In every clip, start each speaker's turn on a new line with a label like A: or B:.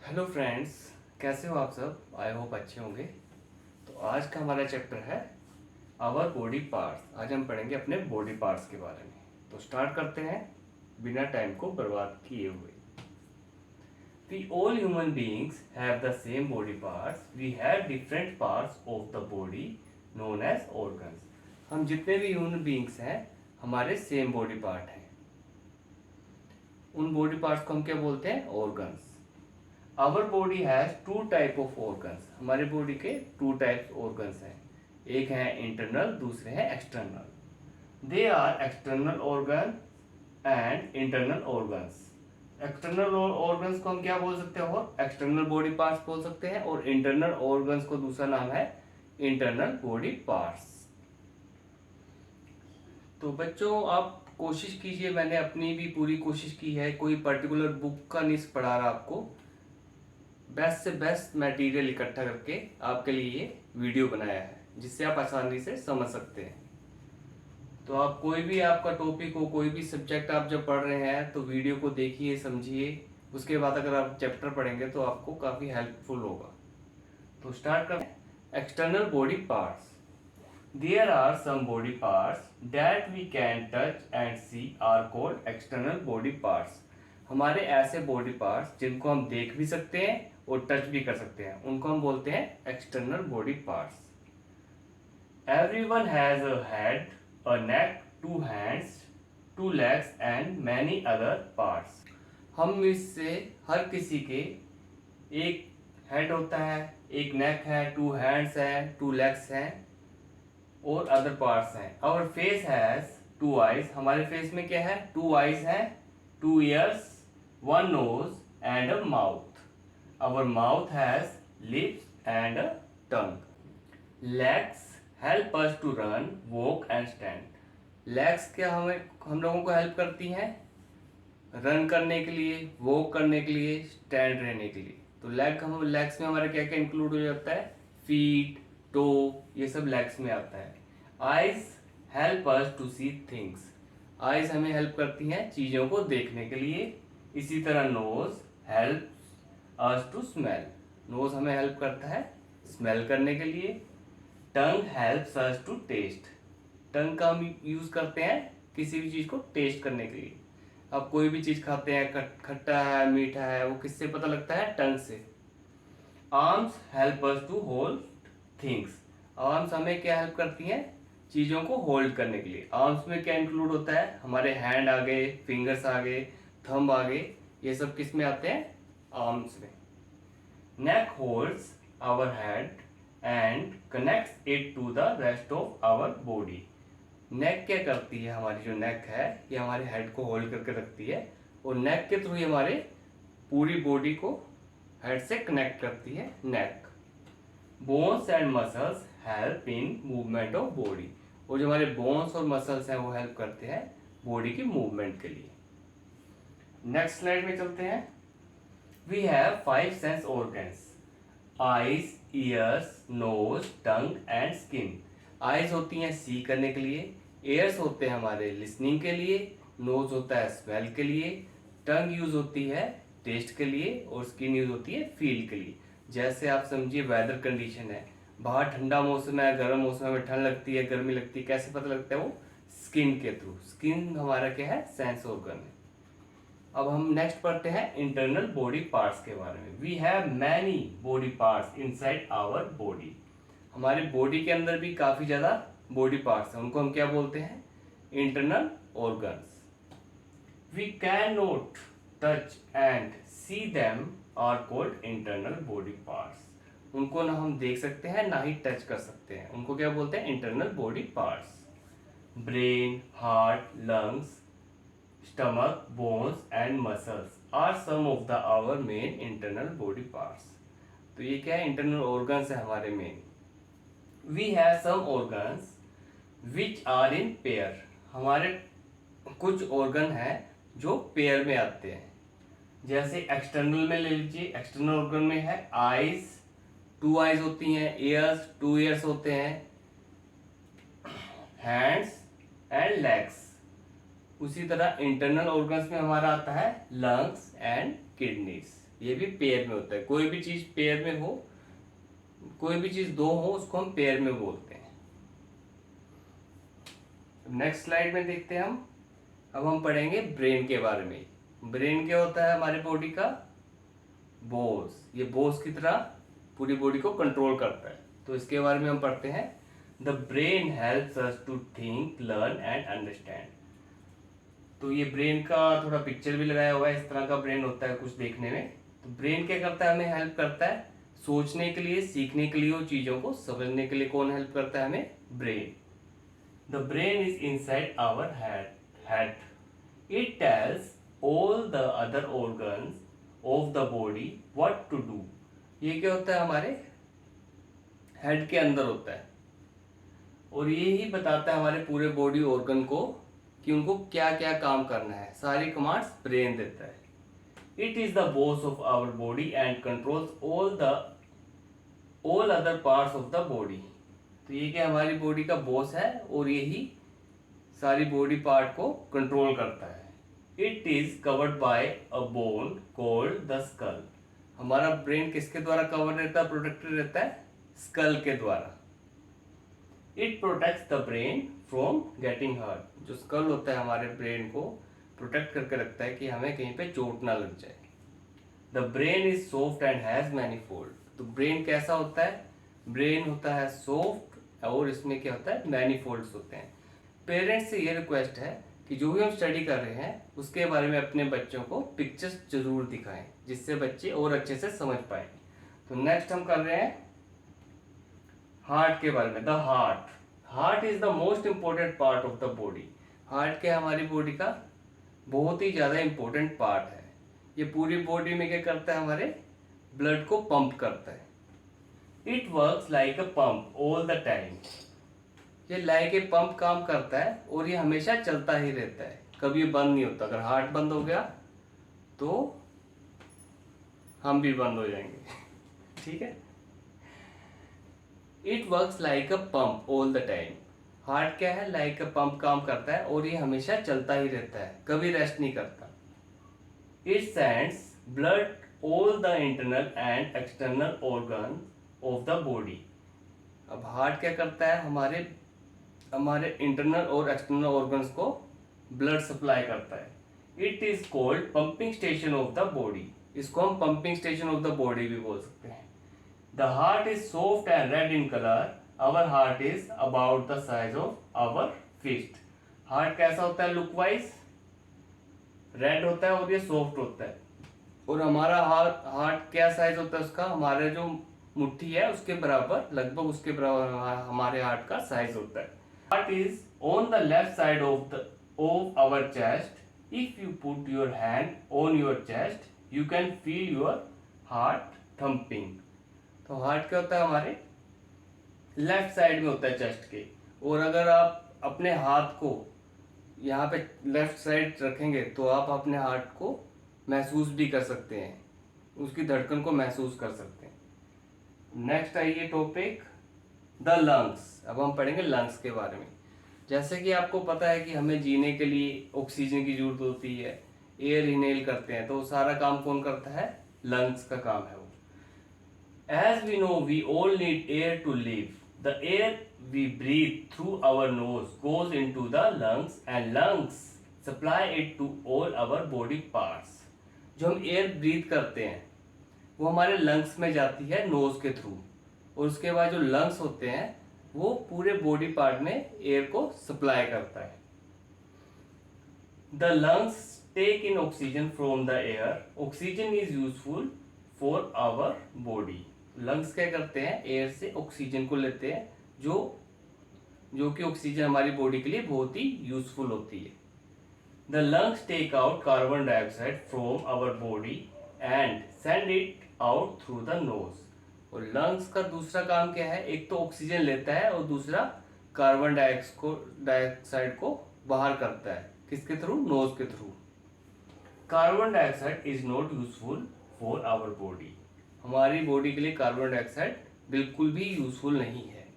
A: Hello friends, कैसे हो आप सब? आई होप अच्छे होंगे। तो आज का हमारा चैप्टर है आवर बॉडी पार्ट्स। आज हम पढ़ेंगे अपने बॉडी पार्ट्स के बारे में। तो स्टार्ट करते हैं बिना टाइम को बर्बाद किए हुए। We all human beings have the same body parts. We have different parts of the body known as organs. हम जितने भी ह्यूमन बींग्स हैं हमारे सेम बॉडी पार्ट हैं। उन बॉडी पार्ट्स को हम क्या बोलते हैं? Organs. Our body has two type of organs. हमारे बॉडी के टू टाइप्स ऑर्गन्स हैं। एक है इंटरनल, दूसरे हैं external. They are external organ and internal organs. External organs को हम क्या बोल सकते हो? एक्सटर्नल बॉडी पार्ट्स बोल सकते हैं। और इंटरनल ऑर्गन्स को दूसरा नाम है इंटरनल बॉडी पार्ट्स। तो बच्चों आप कोशिश कीजिए, मैंने अपनी भी पूरी कोशिश की है, कोई पर्टिकुलर बुक का नहीं पढ़ा रहा आपको, बेस्ट से बेस्ट मटेरियल इकट्ठा करके आपके लिए ये वीडियो बनाया है जिससे आप आसानी से समझ सकते हैं। तो आप कोई भी आपका टॉपिक हो, कोई भी सब्जेक्ट आप जब पढ़ रहे हैं तो वीडियो को देखिए, समझिए। उसके बाद अगर आप चैप्टर पढ़ेंगे तो आपको काफ़ी हेल्पफुल होगा। तो स्टार्ट करते हैं। External body parts. There are some body parts that we can touch and see are called external body parts. हमारे ऐसे बॉडी पार्ट्स जिनको हम देख भी सकते हैं और टच भी कर सकते हैं, उनको हम बोलते हैं external body parts. Everyone has a head, a neck, two hands, two legs and many other parts. हम इससे हर किसी के एक हेड होता है, एक नेक है, टू हैंड्स है, टू लेग्स हैं और अदर पार्ट्स हैं। Our face has two eyes. हमारे फेस में क्या है? टू आईज हैं, two ears, one nose and a mouth. Our mouth has lips and a tongue. Legs help us to run, walk and stand. Legs क्या हम लोगों को help करती हैं? रन करने के लिए, वॉक करने के लिए, स्टैंड रहने के लिए। तो लेग्स में हमारे क्या क्या इंक्लूड हो जाता है? फीट, टो, ये सब लेग्स में आता है। Eyes help us to see things. Eyes हमें हेल्प करती हैं चीजों को देखने के लिए। इसी तरह nose help us to smell. Nose हमें हेल्प करता है स्मेल करने के लिए। Tongue helps us to taste. Tongue का हम यूज करते हैं किसी भी चीज को टेस्ट करने के लिए। अब कोई भी चीज खाते हैं, खट्टा है, मीठा है, वो किससे पता लगता है? टंग से। Arms help us to hold things. Arms हमें क्या हेल्प करती हैं? चीजों को होल्ड करने के लिए। आर्म्स में क्या इंक्लूड होता है? हमारे हैंड आ गए, फिंगर्स आ गए, थंब आ गए, ये सब किस में आते हैं? आर्म्स में। Neck holds our head and connects it to the rest of our body. Neck क्या करती है? हमारी जो नेक है ये हमारे हेड को होल्ड करके रखती है और नेक के थ्रू ही हमारे पूरी बॉडी को हेड से कनेक्ट करती है neck. Bones and muscles help in movement of body. और जो हमारे बोन्स और मसल्स हैं वो हेल्प करते हैं बॉडी की मूवमेंट के लिए। नेक्स्ट स्लाइड में चलते हैं। We have 5 sense organs: eyes, ears, nose, tongue and skin. Eyes होती हैं सी करने के लिए, ईयर्स होते हैं हमारे लिसनिंग के लिए, नोज होता है स्मेल के लिए, टंग यूज होती है टेस्ट के लिए और स्किन यूज होती है फील के लिए। जैसे आप समझिए वेदर कंडीशन है, बाहर ठंडा मौसम है, गर्म मौसम में ठंड लगती है, गर्मी लगती है, कैसे पता लगता है? वो स्किन के थ्रू। स्किन हमारा क्या है? सेंस ऑर्गन है। अब हम नेक्स्ट पढ़ते हैं इंटरनल बॉडी पार्ट्स के बारे में। We have many body parts inside our body. हमारे बॉडी के अंदर भी काफी ज्यादा बॉडी पार्ट्स हैं, उनको हम क्या बोलते हैं? Internal organs. We can not touch and see them are called internal body parts. उनको ना हम देख सकते हैं ना ही टच कर सकते हैं, उनको क्या बोलते हैं? Internal body parts. Brain, heart, lungs, stomach, bones and muscles are some of the our main internal body parts. तो ये क्या है? इंटरनल ऑर्गन्स है हमारे main. We have some organs which are in pair. हमारे कुछ ऑर्गन हैं जो पेयर में आते हैं। जैसे एक्सटर्नल में ले लीजिए, एक्सटर्नल ऑर्गन में है आईज, टू आईज होती हैं, ईयर्स, टू ईयर्स होते हैं, हैंड्स एंड लेग्स। उसी तरह इंटरनल ऑर्गन्स में हमारा आता है लंग्स एंड किडनीज। ये भी पेयर में होता है। कोई भी चीज पेयर में हो, कोई भी चीज दो हो, उसको हम पेयर में बोलते हैं। नेक्स्ट स्लाइड में देखते हैं हम। अब हम पढ़ेंगे ब्रेन के बारे में। ब्रेन क्या होता है हमारी बॉडी का? बॉस। ये बॉस की तरह पूरी बॉडी को कंट्रोल करता है। तो इसके बारे में हम पढ़ते हैं। The brain helps us to think, learn and understand. तो ये ब्रेन का थोड़ा पिक्चर भी लगाया हुआ है, इस तरह का ब्रेन होता है कुछ देखने में। तो ब्रेन क्या करता है? हमें हेल्प करता है सोचने के लिए, सीखने के लिए, और चीजों को समझने के लिए। कौन हेल्प करता है हमें? Brain. The brain is inside our head. It tells all the other organs of the body what to do. ये क्या होता है? हमारे हेड के अंदर होता है, और ये ही बताता है हमारे पूरे बॉडी ऑर्गन को कि उनको क्या क्या काम करना है। सारी कमांड्स ब्रेन देता है। It is the boss of our body and controls all other parts of the body. तो ये क्या हमारी बॉडी का बॉस है, और यही सारी बॉडी पार्ट को कंट्रोल करता है। It is covered by a bone called the skull. हमारा ब्रेन किसके द्वारा कवर रहता है, प्रोटेक्टेड रहता है? स्कल के द्वारा। It protects the brain from getting hurt. जो स्कल होता है हमारे ब्रेन को प्रोटेक्ट करके रखता है कि हमें कहीं पे चोट ना लग जाए। The brain is soft and has many fold. तो ब्रेन कैसा होता है? ब्रेन होता है सॉफ्ट, और इसमें क्या होता है? मैनी फोल्ड्स होते हैं। पेरेंट्स से ये रिक्वेस्ट है कि जो भी हम स्टडी कर रहे हैं उसके बारे में अपने बच्चों को पिक्चर्स जरूर दिखाएं, जिससे बच्चे और अच्छे से समझ पाए। तो नेक्स्ट हम कर रहे हैं हार्ट के बारे में। The heart. Heart is the most important part of the body. Heart क्या है? हमारी बॉडी का बहुत ही ज्यादा इंपॉर्टेंट पार्ट है। ये पूरी बॉडी में क्या करता है? हमारे ब्लड को पंप करता है। It works like a pump all the time. ये लाइक ए पंप काम करता है, और ये हमेशा चलता ही रहता है, कभी बंद नहीं होता। अगर हार्ट बंद हो गया तो हम भी बंद हो जाएंगे। ठीक है। It works like a pump all the time. Heart क्या है? लाइक अ पंप काम करता है, और ये हमेशा चलता ही रहता है, कभी रेस्ट नहीं करता। It sends blood all the internal and external organ of the body. अब हार्ट क्या करता है? हमारे इंटरनल और एक्सटर्नल ऑर्गन्स को ब्लड सप्लाई करता है। It is called pumping station of the body. इसको हम pumping station of the body भी बोल सकते हैं। The heart is soft and red in colour. Our heart is about the size of our fist. Heart कैसा होता है? Look wise red होता है, और ये सॉफ्ट होता है। और हमारा हार्ट क्या साइज होता है उसका? हमारे जो मुट्ठी है उसके बराबर, लगभग उसके बराबर हमारे हार्ट का साइज होता है। Heart is on the left side of our chest. If you put your hand on your chest, you can feel your heart thumping. तो हार्ट क्या होता है? हमारे लेफ्ट साइड में होता है चेस्ट के। और अगर आप अपने हाथ को यहाँ पे लेफ्ट साइड रखेंगे तो आप अपने हार्ट को महसूस भी कर सकते हैं, उसकी धड़कन को महसूस कर सकते हैं। नेक्स्ट आइए टॉपिक द लंग्स। अब हम पढ़ेंगे लंग्स के बारे में। जैसे कि आपको पता है कि हमें जीने के लिए ऑक्सीजन की जरूरत होती है, एयर इनहेल करते हैं, तो सारा काम कौन करता है? लंग्स का काम है वो। As we know we all need air to live. The air we breathe through our nose goes into the lungs and lungs supply it to all our body parts. जो हम एयर ब्रीथ करते हैं वो हमारे lungs में जाती है knows के थ्रू, और उसके बाद जो लंग्स होते हैं वो पूरे बॉडी पार्ट में एयर को सप्लाई करता है। The lungs take in oxygen from the air. Oxygen is useful for our body. Lungs क्या करते हैं? एयर से ऑक्सीजन को लेते हैं, जो कि ऑक्सीजन हमारी बॉडी के लिए बहुत ही यूजफुल होती है। The lungs take out carbon dioxide from our body and send it out through the nose. और लंग्स का दूसरा काम क्या है? एक तो ऑक्सीजन लेता है, और दूसरा कार्बन डाइऑक्साइड को बाहर करता है। किसके थ्रू? नोज के through. Carbon dioxide is not useful for our body. हमारी बॉडी के लिए कार्बन डाइऑक्साइड बिल्कुल भी यूजफुल नहीं है।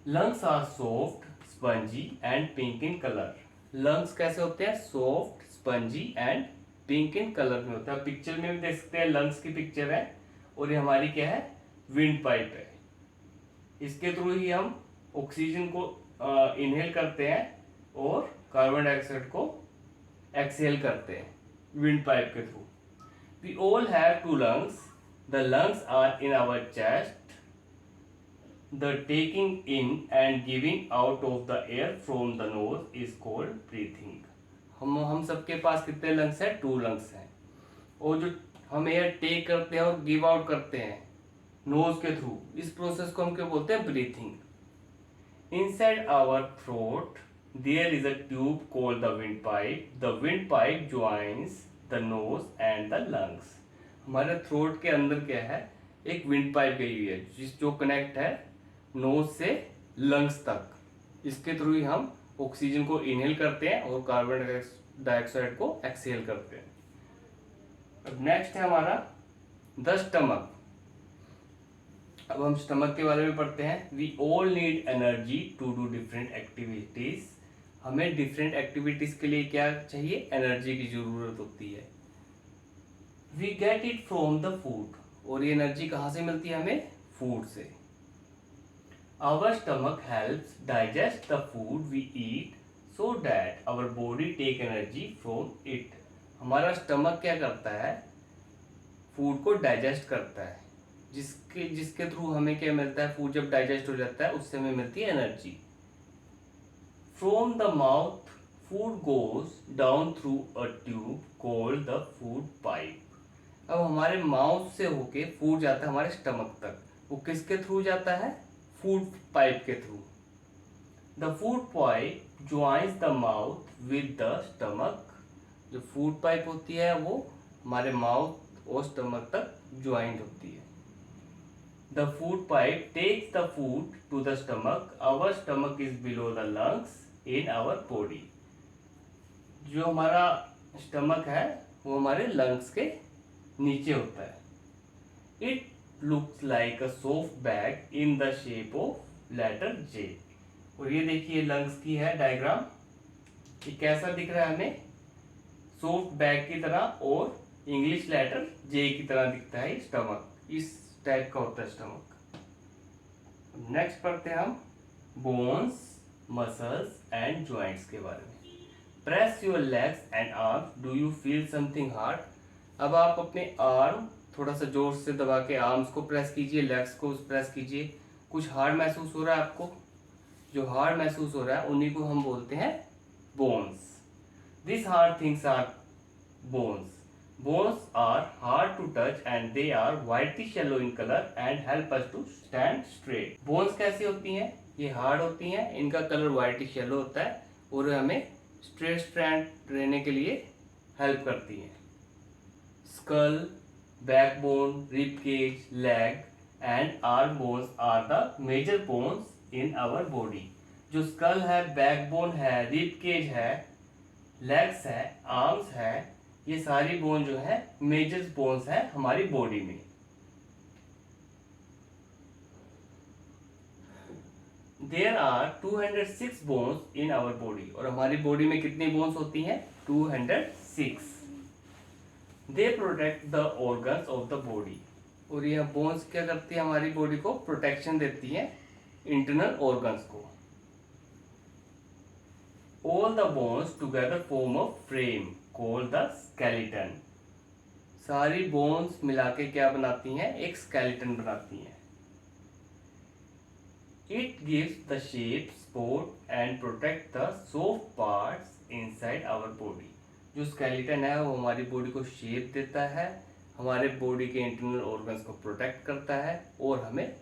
A: Lungs are soft, spongy and pink in colour. Lungs कैसे होते हैं? Soft, spongy and pink in colour में होता है। पिक्चर में भी देख सकते हैं, लंग्स की पिक्चर है और ये हमारी क्या है, विंड पाइप है। इसके थ्रू ही हम ऑक्सीजन को इनहेल करते हैं और कार्बन डाइऑक्साइड को एक्सहेल करते हैं विंड पाइप के through. We all have two lungs, the lungs are in our chest, the taking in and giving out of the air from the nose is called breathing. हम सबके पास कितने lungs हैं, 2 lungs हैं। और जो हम air take करते हैं और गिव आउट करते हैं नोज के थ्रू, इस प्रोसेस को हम क्या बोलते हैं, breathing. Inside our throat there is a tube called the wind pipe, the wind pipe joins the nose and the lungs. हमारे थ्रोट के अंदर क्या है, एक विंड पाइप गई हुई है जो कनेक्ट है नोज से लंग्स तक। इसके थ्रू ही हम ऑक्सीजन को इनहेल करते हैं और कार्बन डाइऑक्साइड को एक्सहेल करते हैं। अब नेक्स्ट है हमारा द स्टमक। अब हम स्टमक के बारे में पढ़ते हैं। We all need energy to do different activities. हमें डिफरेंट एक्टिविटीज के लिए क्या चाहिए, एनर्जी की जरूरत होती है। We get it from the food, और ये एनर्जी कहाँ से मिलती है हमें, फूड से। Our stomach helps digest the food we eat so that our body take energy from it. हमारा स्टमक क्या करता है, फूड को डाइजेस्ट करता है, जिसके थ्रू हमें क्या मिलता है, फूड जब डाइजेस्ट हो जाता है उससे हमें मिलती है energy. From the mouth food goes down through a tube called the food pipe. अब हमारे माउथ से होके फूड जाता है हमारे स्टमक तक। वो किसके थ्रू जाता है, फूड पाइप के through. The food pipe joins the mouth with the stomach. जो फूड पाइप होती है वो हमारे माउथ और स्टमक तक ज्वाइंट होती है। The food pipe takes the food to the stomach, our stomach is below the lungs in our body. जो हमारा स्टमक है वो हमारे लंग्स के नीचे होता है। It looks like a soft bag in the shape of letter J। और ये देखिए लंग्स की है डायग्राम, ये कैसा दिख रहा है हमें, सॉफ्ट बैग की तरह और इंग्लिश लेटर J की तरह दिखता है स्टमक। इस टाइप का होता है स्टमक। नेक्स्ट पढ़ते हैं हम बोन्स, मसल्स एंड जॉइंट्स के बारे में। Press your legs and arms, do you feel something hard. अब आप अपने आर्म थोड़ा सा जोर से दबा के आर्म्स को प्रेस कीजिए, लेग्स को प्रेस कीजिए। कुछ हार्ड महसूस हो रहा है आपको, जो हार्ड महसूस हो रहा है उन्हीं को हम बोलते हैं bones. This hard things are bones. Bones are hard to touch and they are whitish yellow in colour and help us to stand straight. Bones कैसी होती हैं, ये हार्ड होती हैं, इनका कलर व्हाइटिश येलो होता है और हमें स्ट्रेट स्टैंड रहने के लिए हेल्प करती हैं। Skull, backbone, rib cage, leg and arm bones are the major bones in our body। जो स्कल है, बैकबोन है, रिब केज है, लेग्स है, आर्म्स है, ये सारी बोन जो है मेजर बोन्स है हमारी बॉडी में। There are 206 bones in our body। और हमारी बॉडी में कितनी बोन्स होती हैं, 206। They protect the organs of the body. और यह बोन्स क्या करती है, हमारी बॉडी को प्रोटेक्शन देती है इंटरनल ऑर्गन्स को। All the bones together form a frame called the skeleton. सारी बोन्स मिला के क्या बनाती हैं, एक स्केलेटन बनाती हैं। It gives the shape, support and protect the soft parts inside our body. जो स्केलेटन है वो हमारी बॉडी को शेप देता है, हमारे बॉडी के इंटरनल ऑर्गन्स को प्रोटेक्ट करता है और हमें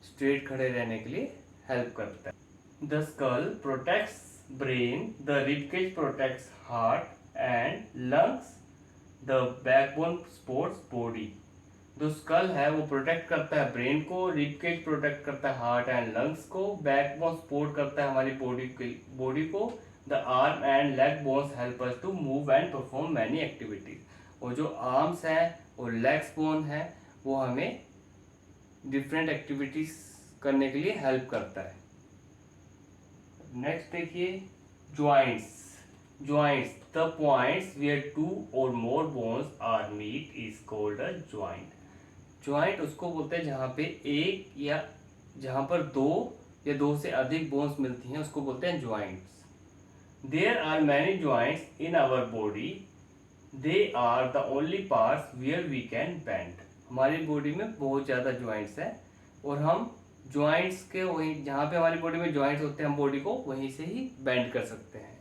A: स्ट्रेट खड़े रहने के लिए हेल्प करता है। The skull protects brain, the ribcage protects heart and lungs, the backbone supports body. जो स्कल है वो प्रोटेक्ट करता है ब्रेन को, रिबकेज प्रोटेक्ट करता है हार्ट एंड लंग्स को, बैकबोन सपोर्ट करता है हमारी बॉडी को। The arm and leg bones help us to move and perform many activities। और जो आर्म्स हैं और लेग्स बोन है वो हमें डिफरेंट एक्टिविटीज करने के लिए हेल्प करता है। नेक्स्ट देखिए joints. joints, the points where two or more bones are meet is called a joint. joint उसको बोलते हैं जहाँ पे एक या जहाँ पर दो या दो से अधिक बोन्स मिलती हैं उसको बोलते हैं joints. There are many joints in our body. They are the only parts where we can bend. हमारी बॉडी में बहुत ज़्यादा joints हैं और हम joints के वहीं जहाँ पे हमारी बॉडी में joints होते हैं हम बॉडी को वहीं से ही bend कर सकते हैं.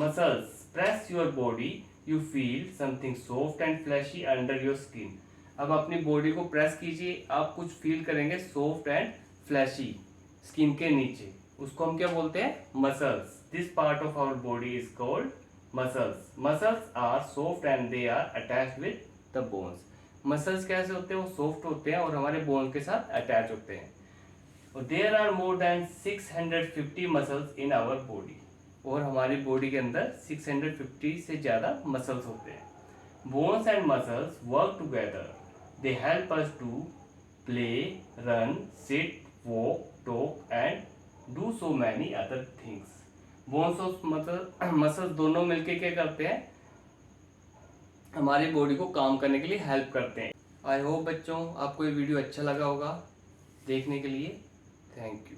A: Muscles press your body. You feel something soft and fleshy under your skin. अब अपनी बॉडी को प्रेस कीजिए, आप कुछ फील करेंगे सॉफ्ट एंड फ्लैशी स्किन के नीचे, उसको हम क्या बोलते हैं? Muscles. This part of our body is called muscles. Muscles are soft and they are attached with the bones. Muscles कैसे होते हैं? वो सॉफ्ट होते हैं और हमारे बोन के साथ अटैच होते हैं. There are more than 650 muscles in our body. और हमारी बॉडी के अंदर 650 से ज़्यादा मसल्स होते हैं. Bones and muscles work together. They help us to play, run, sit, walk, talk and do so many other things. Bones और muscles दोनों मिलके क्या करते हैं? हमारी बॉडी को काम करने के लिए हेल्प करते हैं. आई होप बच्चों आपको ये वीडियो अच्छा लगा होगा देखने के लिए. Thank you.